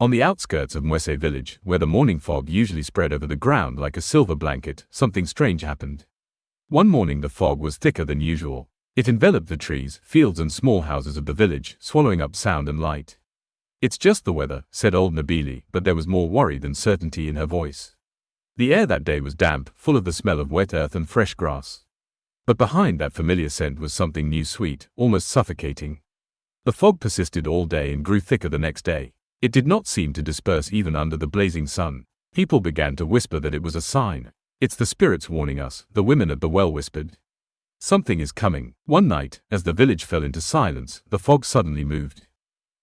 On the outskirts of Mvèze village, where the morning fog usually spread over the ground like a silver blanket, something strange happened. One morning the fog was thicker than usual. It enveloped the trees, fields and small houses of the village, swallowing up sound and light. "It's just the weather," said old Nabili, but there was more worry than certainty in her voice. The air that day was damp, full of the smell of wet earth and fresh grass. But behind that familiar scent was something new, sweet, almost suffocating. The fog persisted all day and grew thicker the next day. It did not seem to disperse even under the blazing sun. People began to whisper that it was a sign. "It's the spirits warning us," the women at the well whispered. "Something is coming." One night, as the village fell into silence, the fog suddenly moved.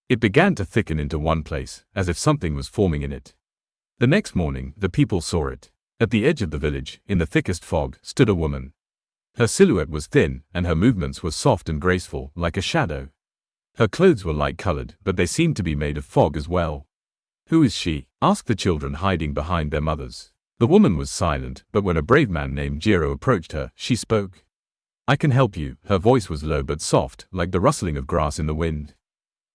It began to thicken into one place, as if something was forming in it. The next morning, the people saw it. At the edge of the village, in the thickest fog, stood a woman. Her silhouette was thin, and her movements were soft and graceful, like a shadow. Her clothes were light-colored, but they seemed to be made of fog as well. "Who is she?" asked the children hiding behind their mothers. The woman was silent, but when a brave man named Jiro approached her, she spoke. "I can help you." Her voice was low but soft, like the rustling of grass in the wind.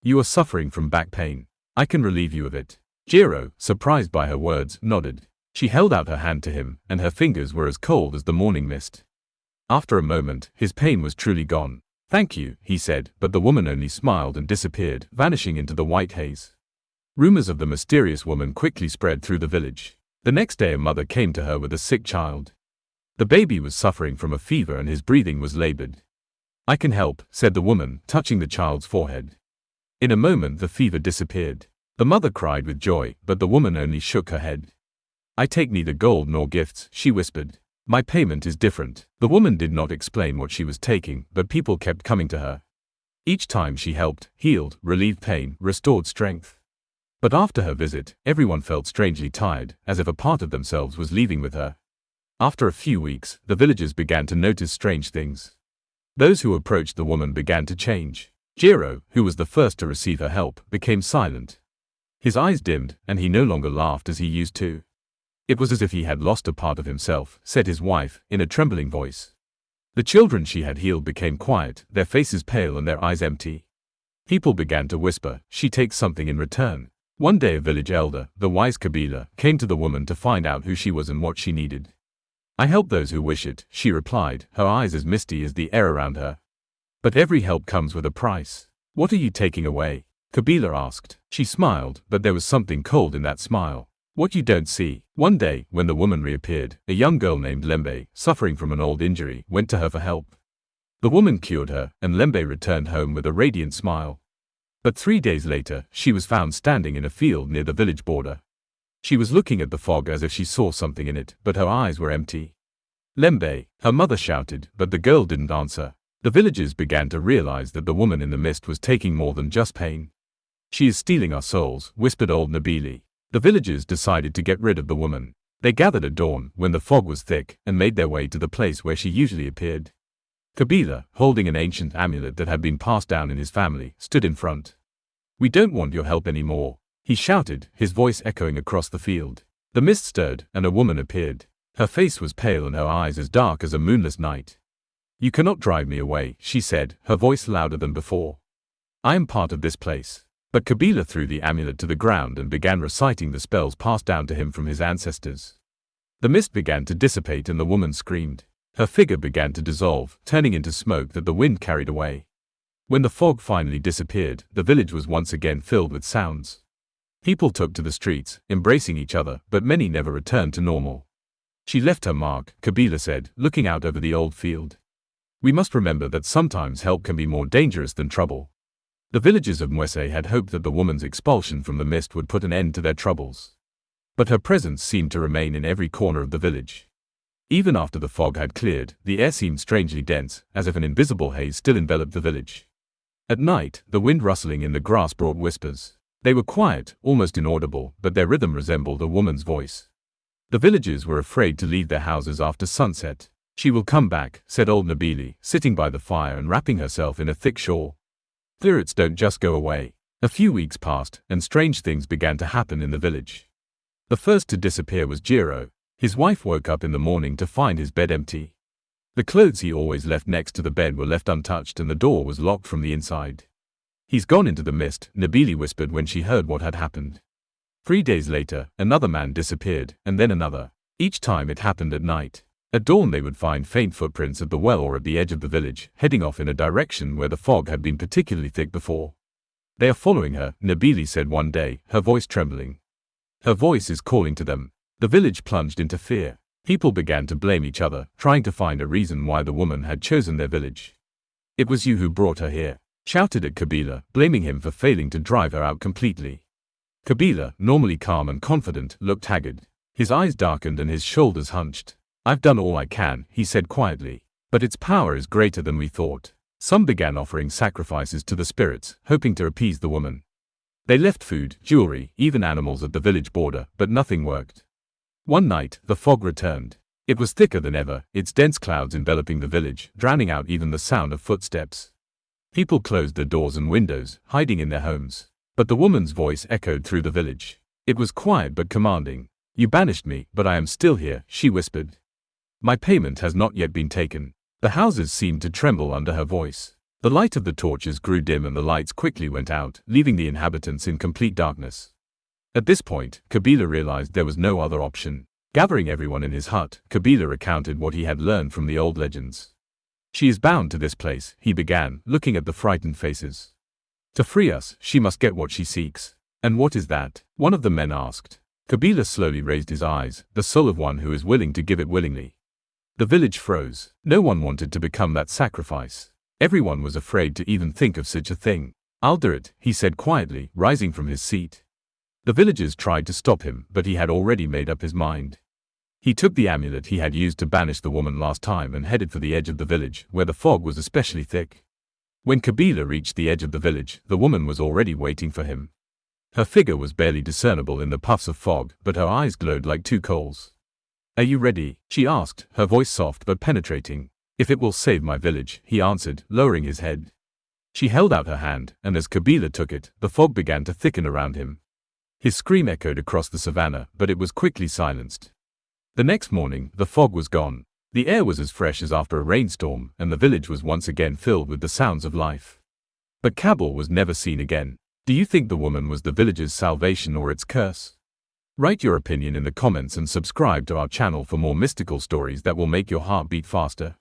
"You are suffering from back pain. I can relieve you of it." Jiro, surprised by her words, nodded. She held out her hand to him, and her fingers were as cold as the morning mist. After a moment, his pain was truly gone. "Thank you," he said, but the woman only smiled and disappeared, vanishing into the white haze. Rumors of the mysterious woman quickly spread through the village. The next day a mother came to her with a sick child. The baby was suffering from a fever and his breathing was labored. "I can help," said the woman, touching the child's forehead. In a moment the fever disappeared. The mother cried with joy, but the woman only shook her head. "I take neither gold nor gifts," she whispered. "My payment is different." The woman did not explain what she was taking, but people kept coming to her. Each time she helped, healed, relieved pain, restored strength. But after her visit, everyone felt strangely tired, as if a part of themselves was leaving with her. After a few weeks, the villagers began to notice strange things. Those who approached the woman began to change. Jiro, who was the first to receive her help, became silent. His eyes dimmed, and he no longer laughed as he used to. "It was as if he had lost a part of himself," said his wife, in a trembling voice. The children she had healed became quiet, their faces pale and their eyes empty. People began to whisper, "She takes something in return." One day a village elder, the wise Kabila, came to the woman to find out who she was and what she needed. "I help those who wish it," she replied, her eyes as misty as the air around her. "But every help comes with a price." "What are you taking away?" Kabila asked. She smiled, but there was something cold in that smile. "What you don't see." One day, when the woman reappeared, a young girl named Lembe, suffering from an old injury, went to her for help. The woman cured her, and Lembe returned home with a radiant smile. But 3 days later, she was found standing in a field near the village border. She was looking at the fog as if she saw something in it, but her eyes were empty. "Lembe," her mother shouted, but the girl didn't answer. The villagers began to realize that the woman in the mist was taking more than just pain. "She is stealing our souls," whispered old Nabili. The villagers decided to get rid of the woman. They gathered at dawn, when the fog was thick, and made their way to the place where she usually appeared. Kabila, holding an ancient amulet that had been passed down in his family, stood in front. "We don't want your help anymore," he shouted, his voice echoing across the field. The mist stirred, and a woman appeared. Her face was pale and her eyes as dark as a moonless night. "You cannot drive me away," she said, her voice louder than before. "I am part of this place." But Kabila threw the amulet to the ground and began reciting the spells passed down to him from his ancestors. The mist began to dissipate and the woman screamed. Her figure began to dissolve, turning into smoke that the wind carried away. When the fog finally disappeared, the village was once again filled with sounds. People took to the streets, embracing each other, but many never returned to normal. "She left her mark," Kabila said, looking out over the old field. "We must remember that sometimes help can be more dangerous than trouble." The villagers of Mvèze had hoped that the woman's expulsion from the mist would put an end to their troubles. But her presence seemed to remain in every corner of the village. Even after the fog had cleared, the air seemed strangely dense, as if an invisible haze still enveloped the village. At night, the wind rustling in the grass brought whispers. They were quiet, almost inaudible, but their rhythm resembled a woman's voice. The villagers were afraid to leave their houses after sunset. "She will come back," said old Nabili, sitting by the fire and wrapping herself in a thick shawl. "Spirits don't just go away." A few weeks passed, and strange things began to happen in the village. The first to disappear was Jiro. His wife woke up in the morning to find his bed empty. The clothes he always left next to the bed were left untouched and the door was locked from the inside. "He's gone into the mist," Nabili whispered when she heard what had happened. 3 days later, another man disappeared, and then another. Each time it happened at night. At dawn they would find faint footprints at the well or at the edge of the village, heading off in a direction where the fog had been particularly thick before. "They are following her," Nabili said one day, her voice trembling. "Her voice is calling to them." The village plunged into fear. People began to blame each other, trying to find a reason why the woman had chosen their village. "It was you who brought her here," shouted at Kabila, blaming him for failing to drive her out completely. Kabila, normally calm and confident, looked haggard. His eyes darkened and his shoulders hunched. "I've done all I can," he said quietly. "But its power is greater than we thought." Some began offering sacrifices to the spirits, hoping to appease the woman. They left food, jewelry, even animals at the village border, but nothing worked. One night, the fog returned. It was thicker than ever, its dense clouds enveloping the village, drowning out even the sound of footsteps. People closed their doors and windows, hiding in their homes. But the woman's voice echoed through the village. It was quiet but commanding. "You banished me, but I am still here," she whispered. "My payment has not yet been taken." The houses seemed to tremble under her voice. The light of the torches grew dim and the lights quickly went out, leaving the inhabitants in complete darkness. At this point, Kabila realized there was no other option. Gathering everyone in his hut, Kabila recounted what he had learned from the old legends. "She is bound to this place," he began, looking at the frightened faces. "To free us, she must get what she seeks." "And what is that?" one of the men asked. Kabila slowly raised his eyes, "The soul of one who is willing to give it willingly." The village froze. No one wanted to become that sacrifice. Everyone was afraid to even think of such a thing. "I'll do it," he said quietly, rising from his seat. The villagers tried to stop him, but he had already made up his mind. He took the amulet he had used to banish the woman last time and headed for the edge of the village, where the fog was especially thick. When Kabila reached the edge of the village, the woman was already waiting for him. Her figure was barely discernible in the puffs of fog, but her eyes glowed like two coals. "Are you ready?" she asked, her voice soft but penetrating. "If it will save my village," he answered, lowering his head. She held out her hand, and as Kabila took it, the fog began to thicken around him. His scream echoed across the savannah, but it was quickly silenced. The next morning, the fog was gone. The air was as fresh as after a rainstorm, and the village was once again filled with the sounds of life. But Kabul was never seen again. Do you think the woman was the village's salvation or its curse? Write your opinion in the comments and subscribe to our channel for more mystical stories that will make your heart beat faster.